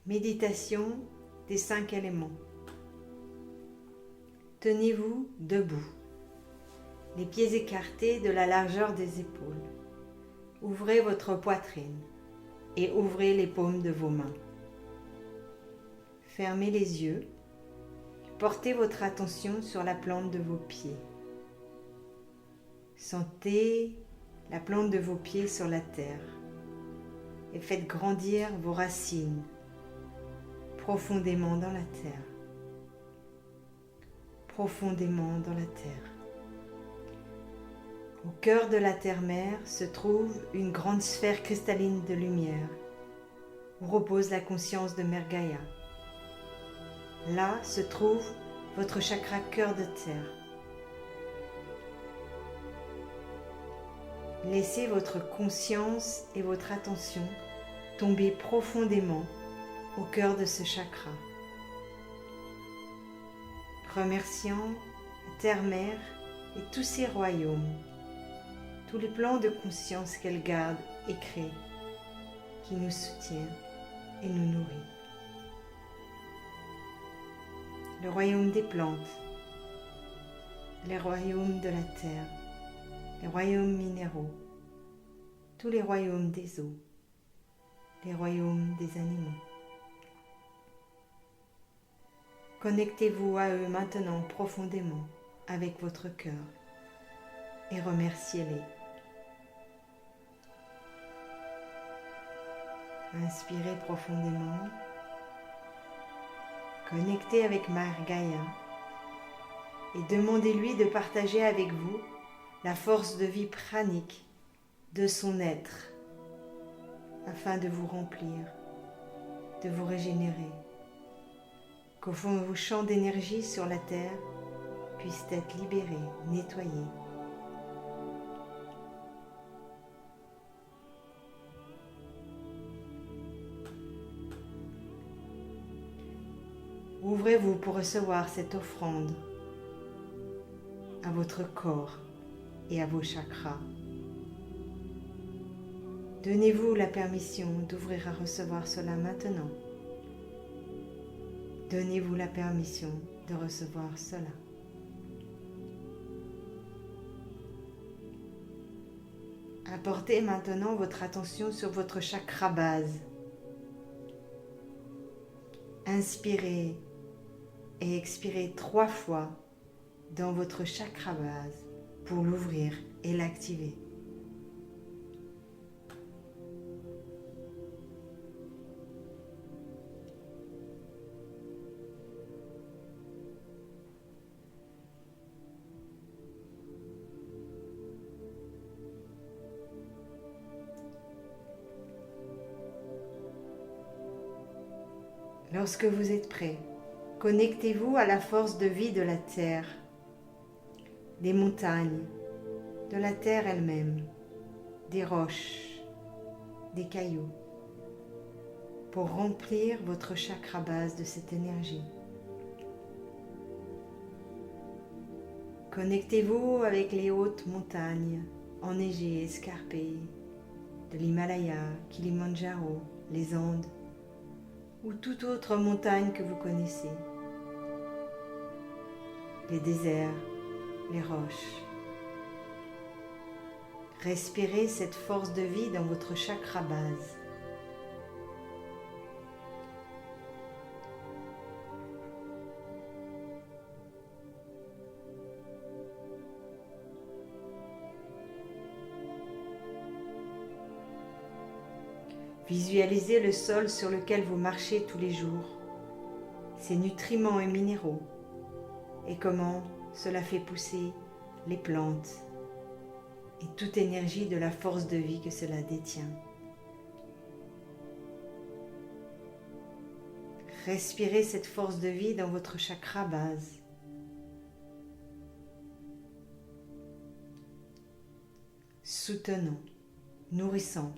Méditation des 5 éléments. Tenez-vous debout, les pieds écartés de la largeur des épaules. Ouvrez votre poitrine et ouvrez les paumes de vos mains. Fermez les yeux. Portez votre attention sur la plante de vos pieds. Sentez la plante de vos pieds sur la terre et faites grandir vos racines profondément dans la terre. Profondément dans la terre. Au cœur de la terre-mère se trouve une grande sphère cristalline de lumière où repose la conscience de Mère Gaïa. Là se trouve votre chakra cœur de terre. Laissez votre conscience et votre attention tomber profondément au cœur de ce chakra. Remerciant la Terre-Mère et tous ses royaumes, tous les plans de conscience qu'elle garde et crée, qui nous soutient et nous nourrit. Le royaume des plantes, les royaumes de la terre, les royaumes minéraux, tous les royaumes des eaux, les royaumes des animaux. Connectez-vous à eux maintenant profondément avec votre cœur et remerciez-les. Inspirez profondément. Connectez avec Mère Gaïa et demandez-lui de partager avec vous la force de vie pranique de son être afin de vous remplir, de vous régénérer, qu'au fond vos champs d'énergie sur la terre puissent être libérés, nettoyés. Ouvrez-vous pour recevoir cette offrande à votre corps et à vos chakras. Donnez-vous la permission d'ouvrir à recevoir cela maintenant. Donnez-vous la permission de recevoir cela. Apportez maintenant votre attention sur votre chakra base. Inspirez et expirez 3 fois dans votre chakra base pour l'ouvrir et l'activer. Lorsque vous êtes prêt, connectez-vous à la force de vie de la terre, des montagnes, de la terre elle-même, des roches, des cailloux, pour remplir votre chakra base de cette énergie. Connectez-vous avec les hautes montagnes enneigées, escarpées, de l'Himalaya, Kilimandjaro, les Andes, ou toute autre montagne que vous connaissez, les déserts, les roches. Respirez cette force de vie dans votre chakra base. Visualisez le sol sur lequel vous marchez tous les jours, ses nutriments et minéraux, et comment cela fait pousser les plantes et toute énergie de la force de vie que cela détient. Respirez cette force de vie dans votre chakra base. Soutenant, nourrissant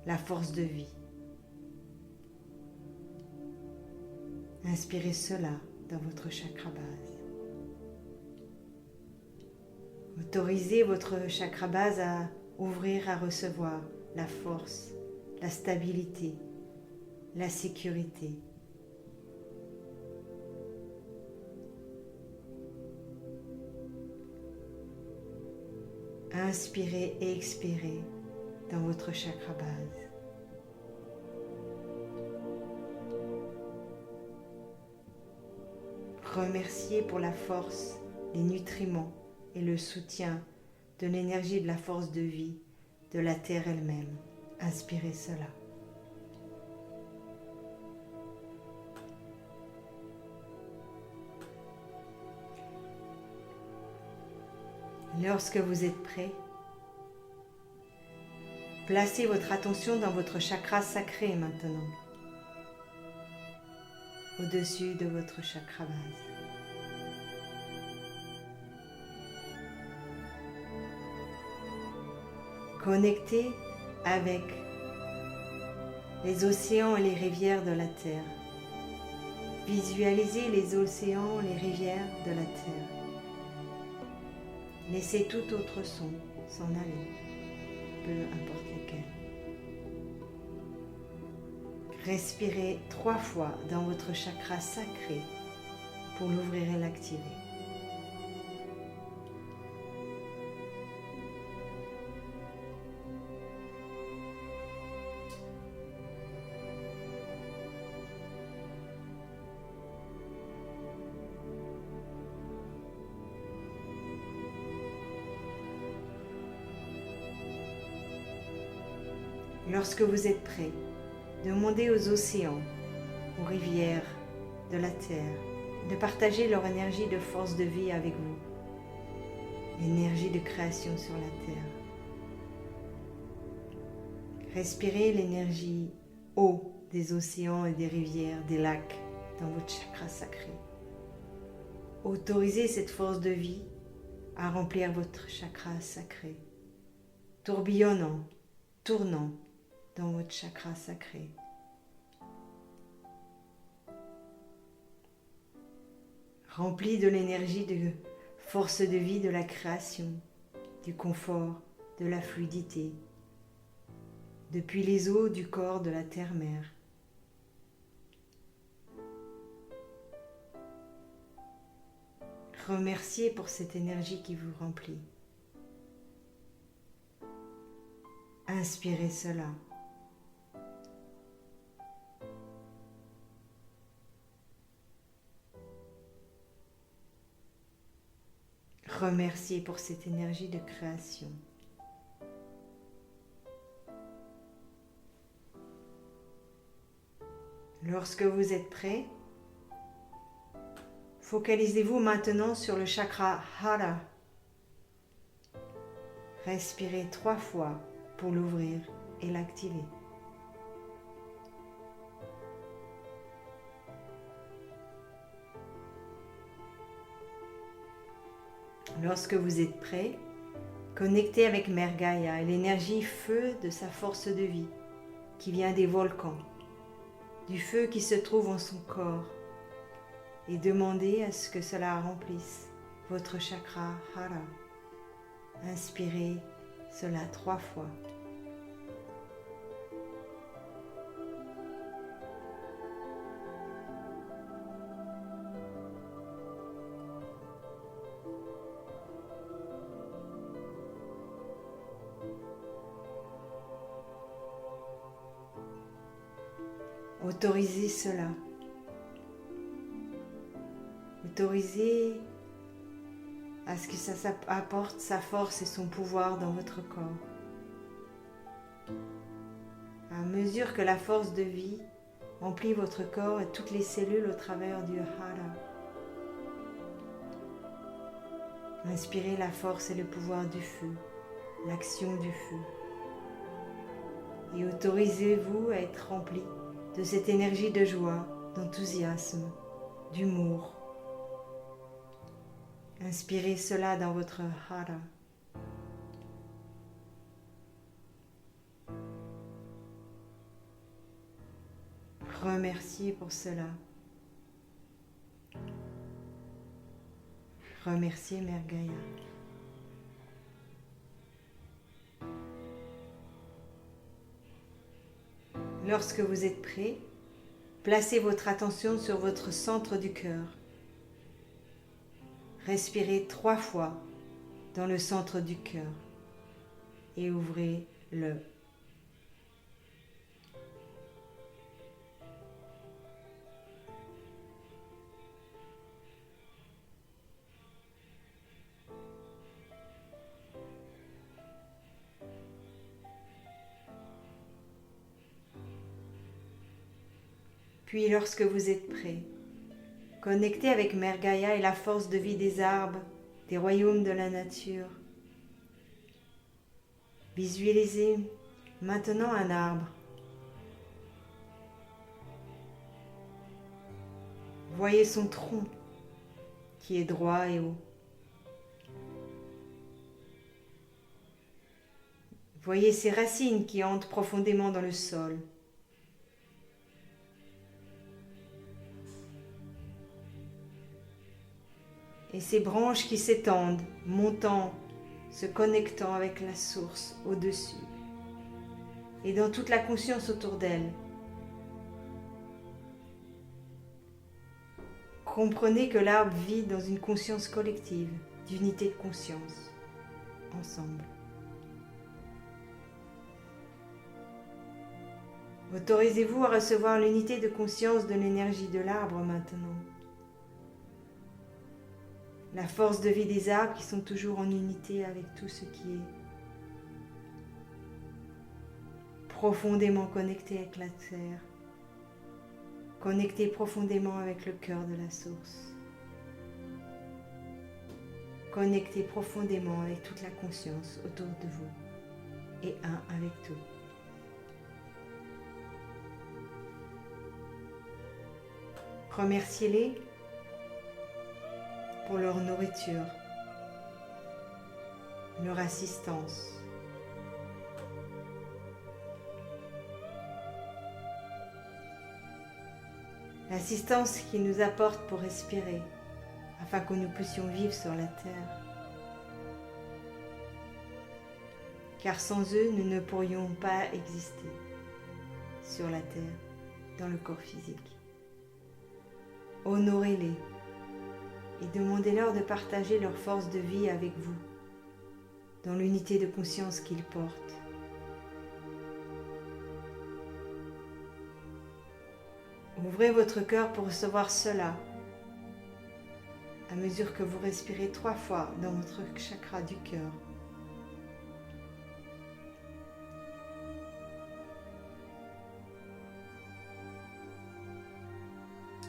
la force de vie. Inspirez cela dans votre chakra base. Autorisez votre chakra base à ouvrir à recevoir la force, la stabilité la sécurité. Inspirez et expirez dans votre chakra base. Remerciez pour la force, les nutriments et le soutien de l'énergie de la force de vie de la Terre elle-même. Inspirez cela. Lorsque vous êtes prêt, placez votre attention dans votre chakra sacré maintenant, au-dessus de votre chakra base. Connectez avec les océans et les rivières de la Terre. Visualisez les océans, les rivières de la Terre. Laissez tout autre son s'en aller, peu importe lesquels. Respirez 3 fois dans votre chakra sacré pour l'ouvrir et l'activer. Lorsque vous êtes prêt, demandez aux océans, aux rivières de la Terre de partager leur énergie de force de vie avec vous, l'énergie de création sur la Terre. Respirez l'énergie eau des océans et des rivières, des lacs dans votre chakra sacré. Autorisez cette force de vie à remplir votre chakra sacré, tourbillonnant, tournant dans votre chakra sacré. Rempli de l'énergie de force de vie de la création, du confort, de la fluidité, depuis les eaux du corps de la terre-mère. Remerciez pour cette énergie qui vous remplit. Inspirez cela. Remerciez pour cette énergie de création. Lorsque vous êtes prêt, focalisez-vous maintenant sur le chakra Hara. Respirez 3 fois pour l'ouvrir et l'activer. Lorsque vous êtes prêt, connectez avec Mère Gaïa et l'énergie feu de sa force de vie qui vient des volcans, du feu qui se trouve en son corps, et demandez à ce que cela remplisse votre chakra Hara. Inspirez cela 3 fois. Autorisez cela. Autorisez à ce que ça apporte sa force et son pouvoir dans votre corps. À mesure que la force de vie emplit votre corps et toutes les cellules au travers du Hara. Inspirez la force et le pouvoir du feu, l'action du feu. Et autorisez-vous à être rempli de cette énergie de joie, d'enthousiasme, d'humour. Inspirez cela dans votre Hara. Remerciez pour cela. Remerciez Mère Gaïa. Lorsque vous êtes prêt, Placez votre attention sur votre centre du cœur. Respirez 3 fois dans le centre du cœur et ouvrez-le. Puis lorsque vous êtes prêt, connectez avec Mère Gaïa et la force de vie des arbres, des royaumes de la nature. Visualisez maintenant un arbre. Voyez son tronc qui est droit et haut. Voyez ses racines qui entrent profondément dans le sol. Et ses branches qui s'étendent, montant, se connectant avec la source au-dessus et dans toute la conscience autour d'elle. Comprenez que l'arbre vit dans une conscience collective, d'unité de conscience, ensemble. Autorisez-vous à recevoir l'unité de conscience de l'énergie de l'arbre maintenant. La force de vie des arbres qui sont toujours en unité avec tout ce qui est profondément connecté avec la terre, connecté profondément avec le cœur de la source, connecté profondément avec toute la conscience autour de vous et un avec tout. Remerciez-les pour leur nourriture, leur assistance. L'assistance qu'ils nous apportent pour respirer, afin que nous puissions vivre sur la terre. Car sans eux, nous ne pourrions pas exister sur la terre, dans le corps physique. Honorez-les et demandez-leur de partager leur force de vie avec vous, dans l'unité de conscience qu'ils portent. Ouvrez votre cœur pour recevoir cela, à mesure que vous respirez 3 fois dans votre chakra du cœur.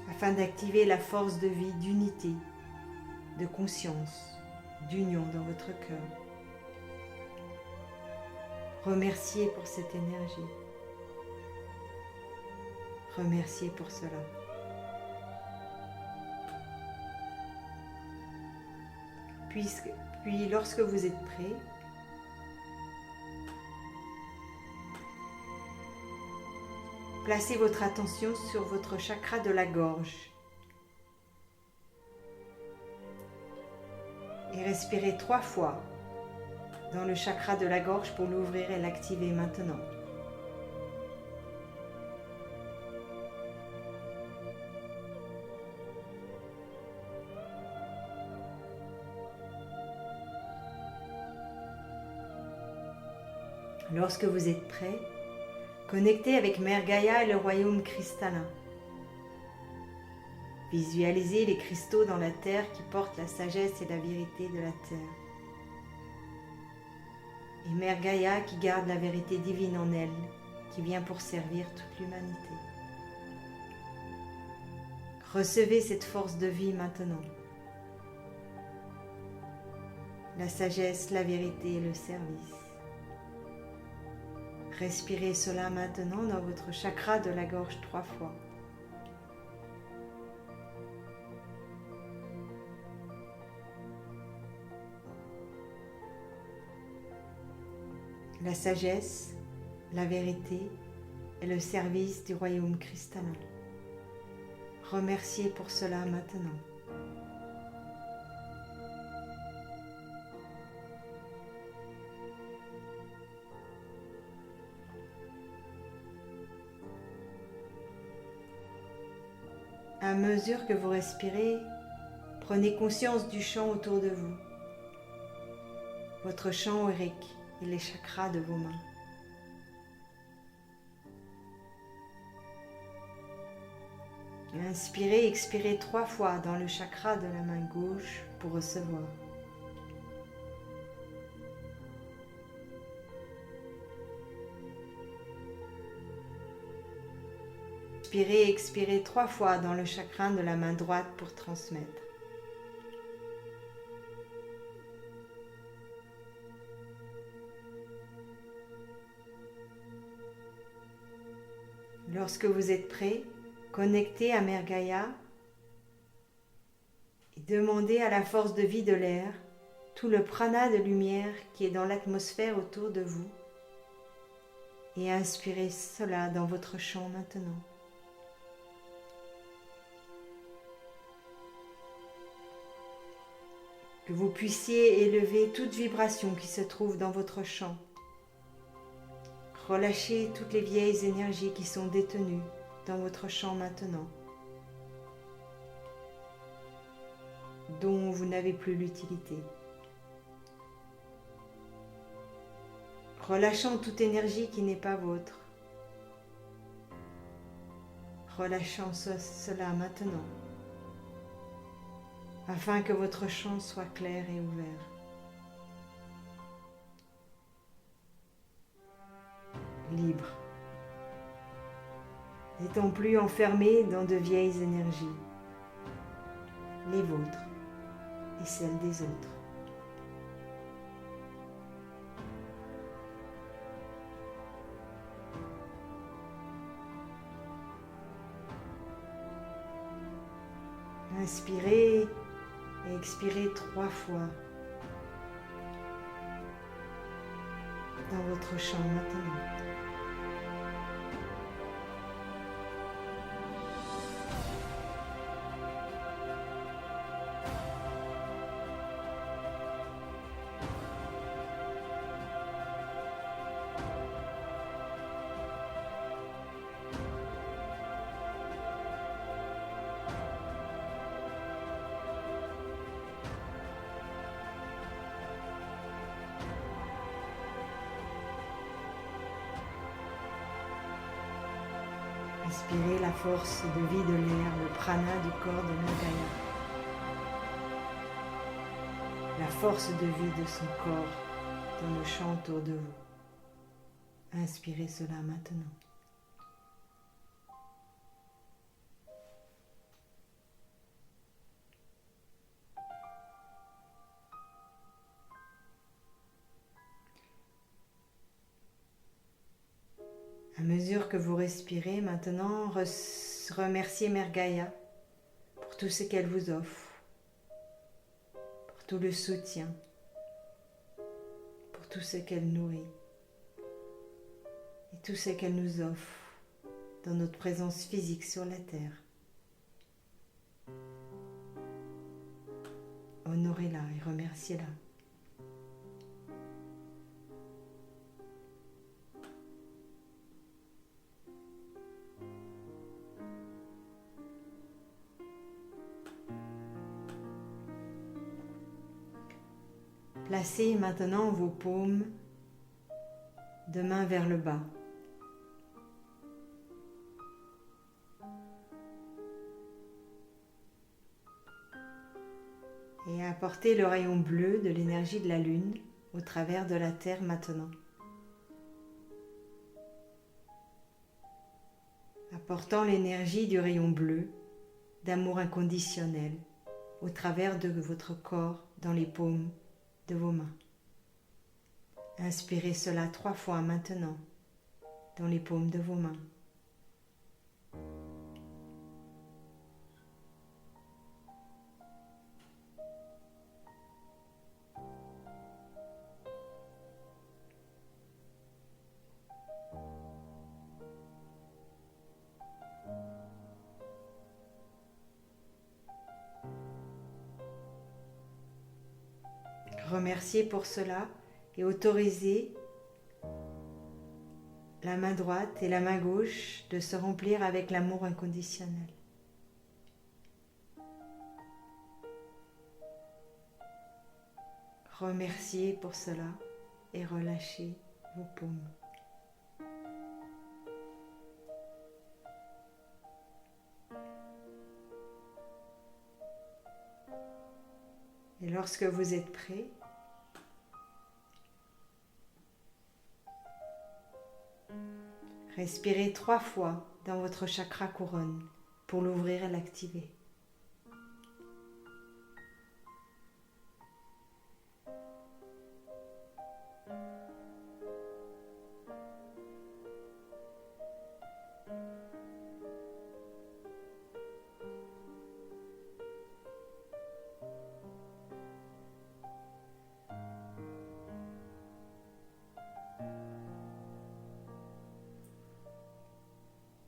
Afin d'activer la force de vie d'unité, de conscience, d'union dans votre cœur. Remerciez pour cette énergie. Remerciez pour cela. Puis lorsque vous êtes prêt, placez votre attention sur votre chakra de la gorge et respirez 3 fois dans le chakra de la gorge pour l'ouvrir et l'activer maintenant. Lorsque vous êtes prêt, connectez avec Mère Gaïa et le royaume cristallin. Visualisez les cristaux dans la terre qui portent la sagesse et la vérité de la terre. Et Mère Gaïa qui garde la vérité divine en elle, qui vient pour servir toute l'humanité. Recevez cette force de vie maintenant. La sagesse, la vérité et le service. Respirez cela maintenant dans votre chakra de la gorge 3 fois. La sagesse, la vérité et le service du royaume cristallin. Remerciez pour cela maintenant. À mesure que vous respirez, prenez conscience du champ autour de vous, votre champ aurique et les chakras de vos mains. Inspirez et expirez 3 fois dans le chakra de la main gauche pour recevoir. Inspirez et expirez 3 fois dans le chakra de la main droite pour transmettre. Lorsque vous êtes prêt, connectez à Mère Gaïa et demandez à la force de vie de l'air, tout le prana de lumière qui est dans l'atmosphère autour de vous, et inspirez cela dans votre champ maintenant. Que vous puissiez élever toute vibration qui se trouve dans votre champ. Relâchez toutes les vieilles énergies qui sont détenues dans votre champ maintenant, dont vous n'avez plus l'utilité. Relâchant toute énergie qui n'est pas vôtre. Relâchant cela maintenant, afin que votre champ soit clair et ouvert. Libre, n'étant plus enfermé dans de vieilles énergies, les vôtres et celles des autres. Inspirez et expirez 3 fois dans votre champ maintenant. Inspirez la force de vie de l'air, le prana du corps de Mère Gaïa. La force de vie de son corps dans le champ autour de vous. Inspirez cela maintenant. À mesure que vous respirez, maintenant, remerciez Mère Gaïa pour tout ce qu'elle vous offre, pour tout le soutien, pour tout ce qu'elle nourrit et tout ce qu'elle nous offre dans notre présence physique sur la terre. Honorez-la et remerciez-la. Placez maintenant vos paumes de main vers le bas. Et apportez le rayon bleu de l'énergie de la lune au travers de la terre maintenant. Apportant l'énergie du rayon bleu d'amour inconditionnel au travers de votre corps dans les paumes de vos mains. Inspirez cela 3 fois maintenant dans les paumes de vos mains. Remerciez pour cela et autorisez la main droite et la main gauche de se remplir avec l'amour inconditionnel. Remerciez pour cela et relâchez vos paumes. Et lorsque vous êtes prêt, respirez 3 fois dans votre chakra couronne pour l'ouvrir et l'activer.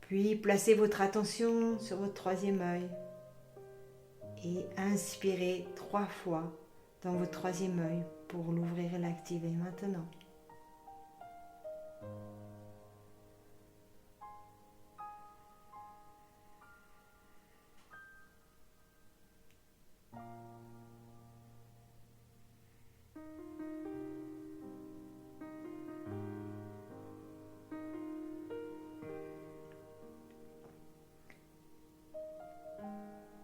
Puis placez votre attention sur votre 3e œil et inspirez 3 fois dans votre 3e œil pour l'ouvrir et l'activer maintenant.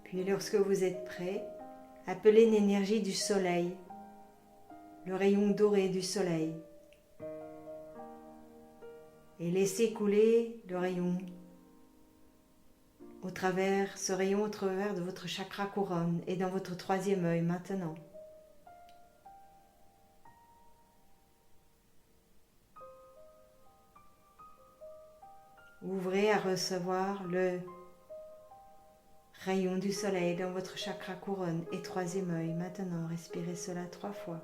Puis lorsque vous êtes prêt, appelez l'énergie du soleil, le rayon doré du soleil, et laissez couler le rayon ce rayon au travers de votre chakra couronne et dans votre 3e œil maintenant. Ouvrez à recevoir le rayon du soleil dans votre chakra couronne et 3e œil. Maintenant, respirez cela 3 fois.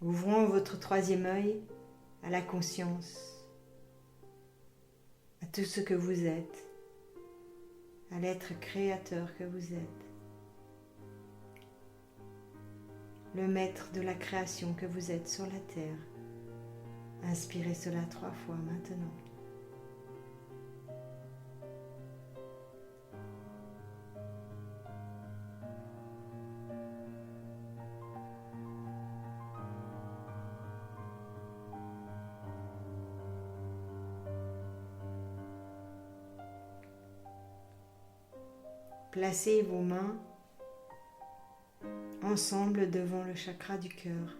Ouvrons votre 3e œil à la conscience, à tout ce que vous êtes, à l'être créateur que vous êtes, le maître de la création que vous êtes sur la terre. Inspirez cela 3 fois maintenant. Placez vos mains ensemble devant le chakra du cœur.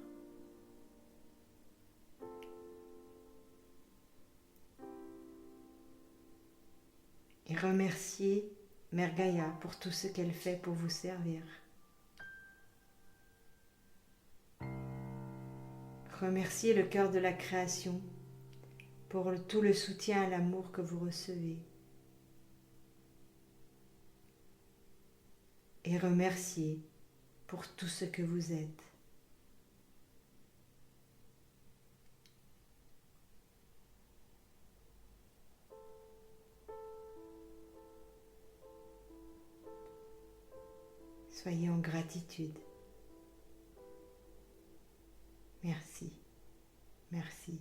Et remerciez Mère Gaïa pour tout ce qu'elle fait pour vous servir. Remerciez le cœur de la création pour tout le soutien et l'amour que vous recevez. Et remerciez pour tout ce que vous êtes. Soyez en gratitude. Merci, merci.